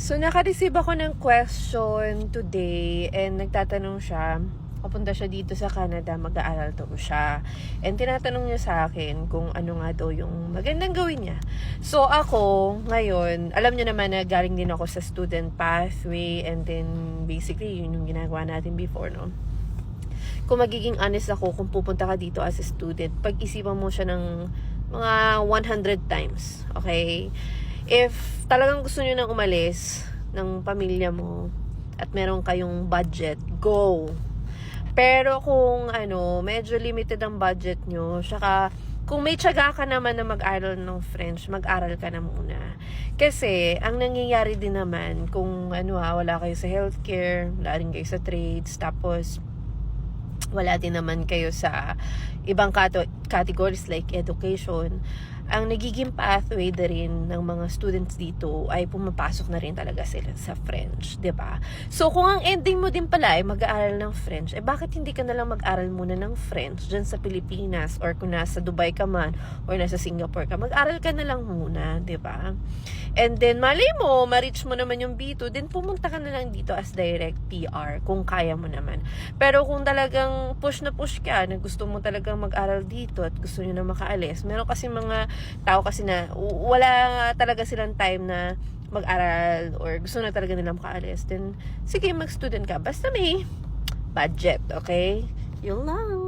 So, naka-receive ako ng question today and nagtatanong siya, papunta siya dito sa Canada, mag-aaral daw siya. And tinatanong niya sa akin kung ano nga daw yung magandang gawin niya. So, ako, ngayon, alam niyo naman na galing din ako sa student pathway and then basically, yun yung ginagawa natin before, no? Kung magiging honest ako, kung pupunta ka dito as a student, pag-isipan mo siya ng mga 100 times, okay? If talagang gusto nyo nang umalis ng pamilya mo at meron kayong budget, go! Pero kung medyo limited ang budget nyo, saka kung may tiyaga ka naman na mag-aral ng French, mag-aral ka na muna. Kasi, ang nangyayari din naman, kung wala kayo sa healthcare, wala rin kayo sa trades, tapos wala din naman kayo sa ibang categories like education, ang nagiging pathway na rin ng mga students dito ay pumapasok na rin talaga sila sa French, 'di ba? So kung ang ending mo din pala ay mag-aaral ng French, bakit hindi ka na lang mag-aral muna ng French dyan sa Pilipinas, or kung nasa Dubai ka man or nasa Singapore ka, mag-aral ka na lang muna, 'di ba? And then malay mo, ma-reach mo naman yung B2, then pumunta ka na lang dito as direct PR kung kaya mo naman. Pero kung talagang push na push ka, na gusto mo talagang mag-aral dito at gusto nyo na makaalis, meron kasi mga tao kasi na wala talaga silang time na mag-aral or gusto na talaga nilang makaalis, then sige, mag-student ka. Basta may budget, okay? Yun lang.